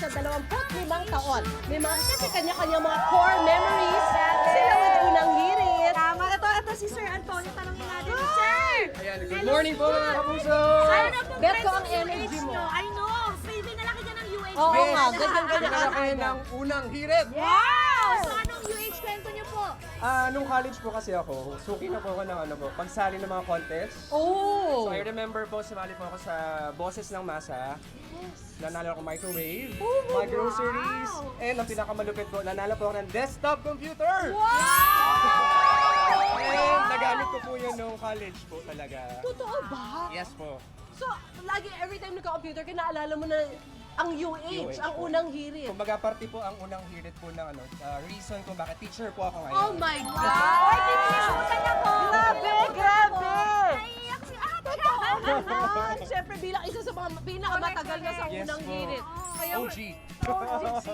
sa 25 taon. May mga kasi kanya-kanya mga core memories. Sila with unang hirit. Tama. Ito si Sir Antonio. Tanongin natin. Sir! Ayan, good morning po mga kapuso! Ano pong Bet ko trend ang sa energy UH mo. nyo? I know. Baby, nalaki ka ng UH. Oo Yes. nga, ganyan-ganyan. Pinalaki ng unang hirit! Wow! So, anong UH kwento nyo po? Nung college po kasi ako, suki na po ako ng pagsali ng mga contest. Oh! So I remember po, sumali po ako sa Boses ng Masa. Nanalo ako microwave, mga groceries, and ang pinakamalupit po, nanalo po ako ng desktop computer! And nagamit ko po yun nung college po talaga. Totoo ba? Yes po. So, lagi every time nagka-computer, kinaalala mo na ang UH, ang unang hirit. Kumbaga party po ang unang hirit po ng reason kung bakit teacher po ako ngayon. Oh my God! Ay, tinisutan ako. Grabe! Naiiyak si ate. Naman! Siyempre, bilang isa sa mga pinakamatagal na sa Yes unang po. hirit. Kaya, OG.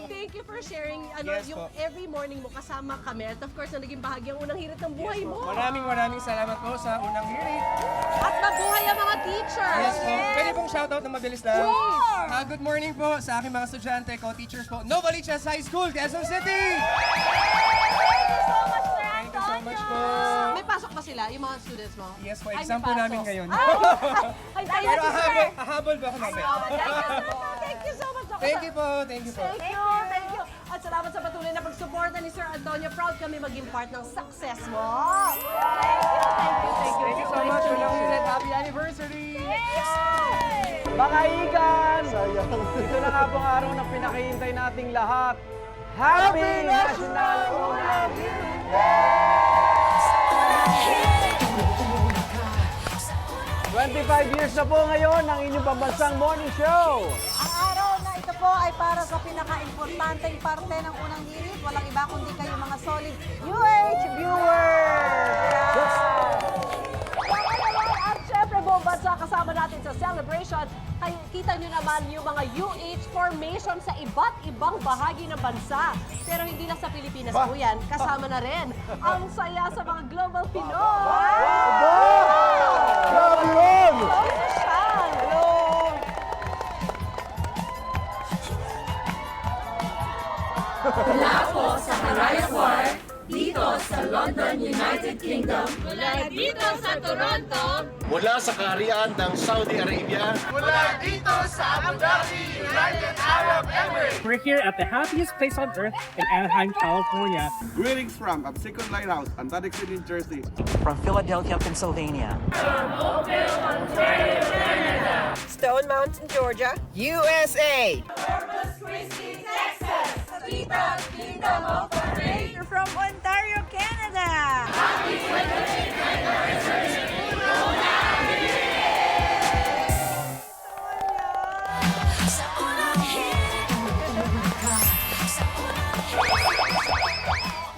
thank you for sharing Yes yung po. every morning mo kasama kami. At of course, na naging bahagi ang unang hirit ng buhay mo. Maraming salamat po sa unang hirit. At mabuhay ang mga teachers! Yes po. Pwede pong shoutout na mabilis lang. Sure. Good morning po sa aking mga estudyante, co-teachers po. Novaliches High School, Quezon City! Thank you so much, Sir Thank you so much po. May pasok pa sila, yung mga students mo? Yes po, Ay, may exam po pasok. namin ngayon. Ay, Pero ahabol ba ako namin? Thank you so much. Thank you po, thank you po. Thank you, thank you. At salamat sa patuloy na pagsuporta ni Sir Antonio. Proud kami maging part ng success mo. Thank you so much. Unang hirit, happy anniversary! Mga ikan! Ito na nga pong araw na pinakahintay nating lahat. Happy National Unang Hirit! 25 years na po ngayon ang inyong pambansang morning show. Ang araw na ito po ay para sa pinaka-importanteng parte ng unang hirit. Walang iba kundi kayo mga solid UH viewers! At syempre, buong bansa kasama natin sa celebration. Ay, kita nyo naman yung mga UH formation sa iba't ibang bahagi ng bansa. Pero hindi lang sa Pilipinas po yan. Kasama na rin ang saya sa mga global Pinoy. Grabe yun! Social! Mula po sa Haraya Park, dito sa London, United Kingdom. Mula dito sa Toronto. Mula sa kaharian ng Saudi Arabia. We're here at the happiest place on earth in Anaheim, California. Greetings from Absecon Lighthouse, Antarctica, New Jersey. From Philadelphia, Pennsylvania. Stone Mountain, Georgia. USA! You're from Ontario, Canada.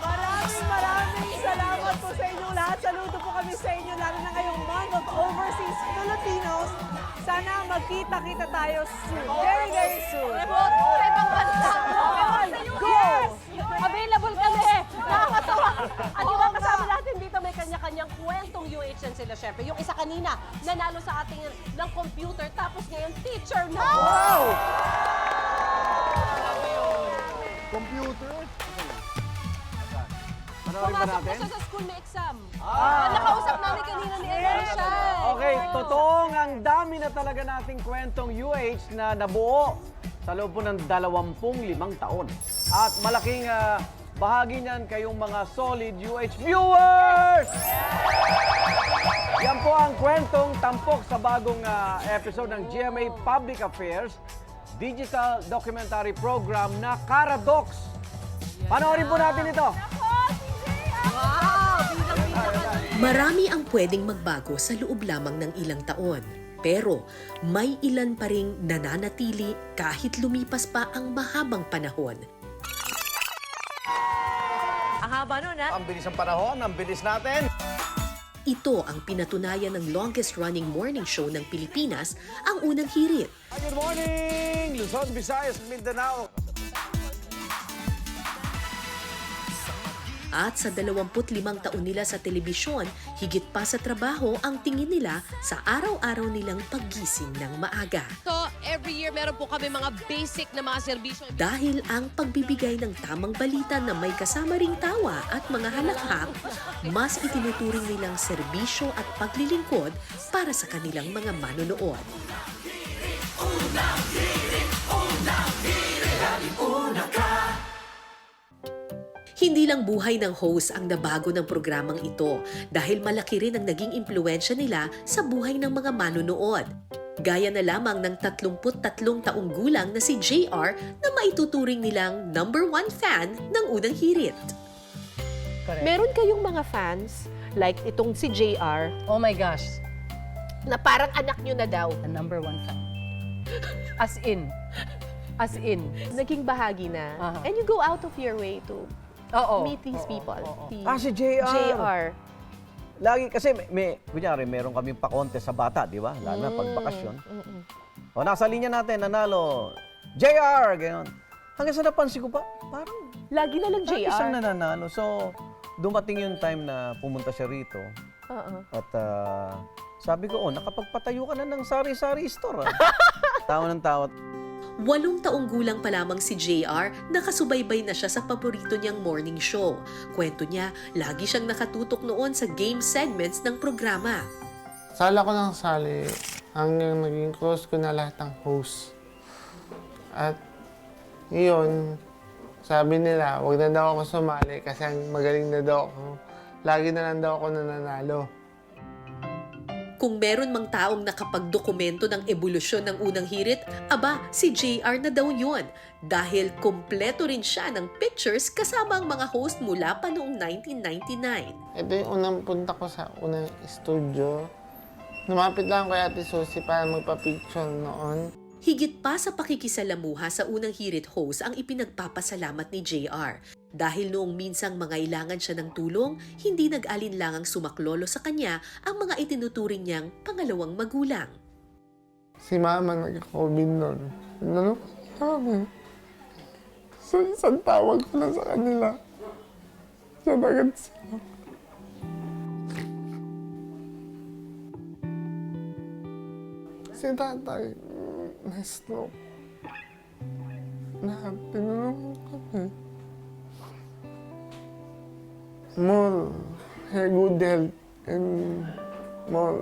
Maraming salamat po sa inyong lahat. Saludo po kami sa inyo, lalo na ngayong month of overseas Filipinos. Sana magkita-kita tayo soon. Very, very soon. Sa ibang bansa. Go! Available kami. Nakakatawa. At yung mga kasama natin dito, may kanya-kanyang kwentong UH yan sila, syempre. Yung isa kanina, nanalo sa ating ng computer, tapos ngayon, teacher na. Wow! Computer? Panoorin ba Pumasok po natin? siya sa school, may exam. Nakausap namin kanina ni Elisha. Okay, totoong ang dami na talaga nating kwentong UH na nabuo sa loob po ng 25 taon. At malaking bahagi niyan kayong mga solid UH viewers! Yan po ang kwentong tampok sa bagong episode ng GMA Public Affairs digital documentary program na Caradox. Panoorin po natin ito. Wow! Bidang-bida ka. Marami ang pwedeng magbago sa loob lamang ng ilang taon. Pero may ilan pa ring nananatili kahit lumipas pa ang mahabang panahon. Ang haba nun, ha? Ang bilis ng panahon, ang bilis natin. Ito ang pinatunayan ng longest-running morning show ng Pilipinas, ang Unang Hirit. Good morning, Luzon, Visayas, Mindanao. At sa 25 taon nila sa telebisyon, higit pa sa trabaho ang tingin nila sa araw-araw nilang paggising ng maaga. So, every year meron po kami mga basic na mga serbisyo. Dahil ang pagbibigay ng tamang balita na may kasama ring tawa at mga halakhak, mas itinuturing nilang serbisyo at paglilingkod para sa kanilang mga manonood. Hindi lang buhay ng host ang nabago ng programang ito dahil malaki rin ang naging impluensya nila sa buhay ng mga manonood. Gaya na lamang ng 33 taong gulang na si JR na maituturing nilang #1 fan ng unang hirit. Meron kayong mga fans, like itong si JR, Oh my gosh, na parang anak nyo na daw. the #1 fan. As in. As in. Naging bahagi na. Aha. And you go out of your way to Oo. meet these people. Si JR. JR. Lagi kasi kunyari, meron kaming pa-contest sa bata, di ba? Lalo na pag bakasyon. O, nasa linya natin, nanalo, JR! Gayon. Hanggang sa napansin ko pa, parang Lagi na lang lagi siyang JR. nananalo. So, dumating yung time na pumunta siya rito. Oo. At sabi ko, nakapagpatayo ka na ng sari-sari store. Tawa ng tawa. 8 taong gulang pa lamang si JR, nakasubaybay na siya sa paborito niyang morning show. Kwento niya, lagi siyang nakatutok noon sa game segments ng programa. Sala ko ng sali hanggang naging close ko na lahat ng host. At yun, sabi nila, huwag na daw ako sumali kasi magaling na daw ako. Lagi na lang daw ako nananalo. Kung meron mang taong nakapagdokumento ng ebolusyon ng unang hirit, aba, si JR na daw yun. Dahil kompleto rin siya ng pictures kasama ang mga host mula pa noong 1999. Ito yung unang punta ko sa unang studio. Lumapit lang kay Ate Susie para magpa-picture noon. Higit pa sa pakikisalamuha sa unang hirit host ang ipinagpapasalamat ni JR. Dahil noong minsang mangailangan siya ng tulong, hindi nag-alinlangang sumaklolo sa kanya ang mga itinuturing niyang pangalawang magulang. Si Mama nagka-COVID noon. Ano? Sabi. So, isang tawag ko na sa kanila. Siya agad sila. Si tatay, may stroke. Tinulungan kami. More good health and more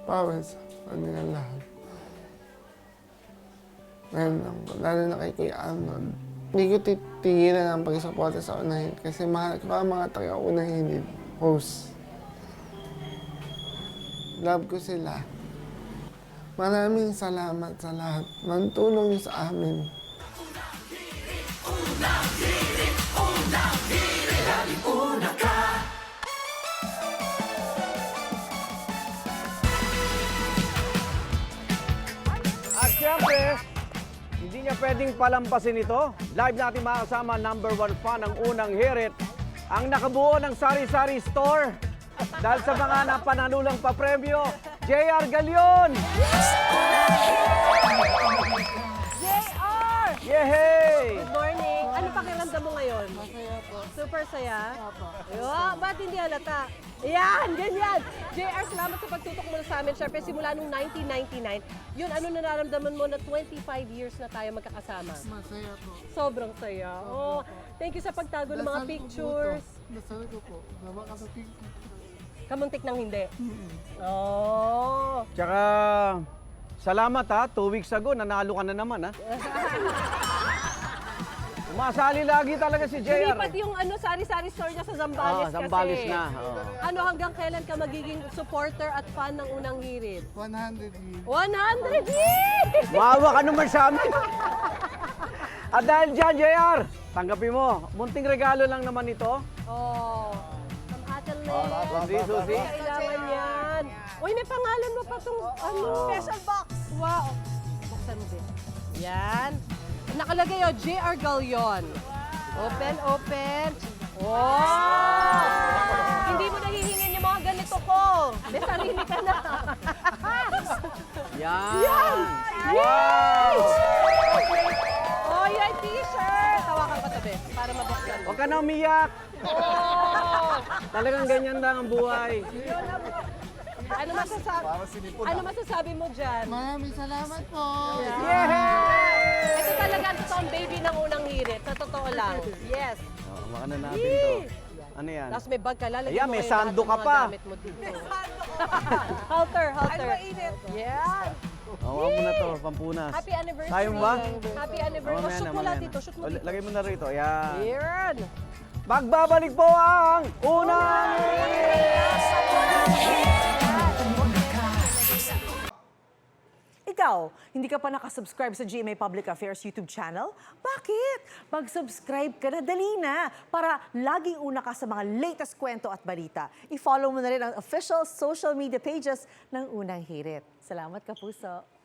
power sa kanila lahat. Ngayon lang, lalo na kay Kuya Arnold. Hindi ko titigilan ang pag-suporta sa unahin kasi mahal ko ang mga taga-unahin host. Love ko sila. Maraming salamat sa lahat ng tulong niyo sa amin. At syempre, hindi niya pwedeng palampasin ito. Live natin makasama #1 fan ng unang hirit, ang nakabuo ng sari-sari store. Dahil sa mga napanalulang papremyo, JR Galion! JR! Yehey! Good morning. Ano pakiramdam mo ngayon? Masaya po. Super saya? Opo. Ba't hindi halata? Yan, ganyan. JR, salamat sa pagtutok mo sa amin. Siyempre, simula nung 1999, yun, ano nararamdaman mo na 25 years na tayo magkakasama? Masaya po. Sobrang saya. Oh, thank you sa pagtago ng mga pictures. Nasaan ko po. Naman ka sa picture. Kamuntik nang hindi. Oh. Tsaka, salamat ha, 2 weeks ago, nanalo ka na naman ha. Umasali lagi talaga si JR. Lumipat yung sari-sari store niya sa Zambales kasi. Zambales na. Ano, hanggang kailan ka magiging supporter at fan ng unang hirit? 100 years. 100 years! Wawa ka naman sa amin. At dahil dyan, JR, tanggapin mo. Munting regalo lang naman ito. Oh. Ang athlete. Susi. Kailangan yan. Uy, may pangalan mo pa itong special box. Wow. Buksan mo din. Yan. Nakalagay JR Galion. Open, open. Wow! Hindi mo nahihingin yung mga ganito ko. May sarili ka na. Yan! Wow! Oh, yan t-shirt. Tawakan ka tabi para mabuksan. Huwag ka na umiyak. Talagang ganyan lang ang buhay. Ano masasabi mo dyan? Maraming salamat po. Ito talaga ang totoong baby ng unang hirit. Sa totoo lang. Yes. Baka na natin to. Ano yan? Tapos may bag ka, lalagyan Ayan, mo may kayo lahat sando ng ka mga pa. gamit mo dito. Halter. Ano mainit? Yan. Hawa mo na to, pampunas. Happy anniversary. Sayang ba? Happy anniversary. Mamaya na, Shoot mo mamaya lahat na. dito. Shoot mo O, dito. lagay mo na rito. Ayan. Yan. Magbabalik po ang unang Ikaw, hindi ka pa nakasubscribe sa GMA Public Affairs YouTube channel? Bakit? Mag-subscribe ka na, dali na, para laging una ka sa mga latest kwento at balita. I-follow mo na rin ang official social media pages ng Unang Hirit. Salamat, Kapuso.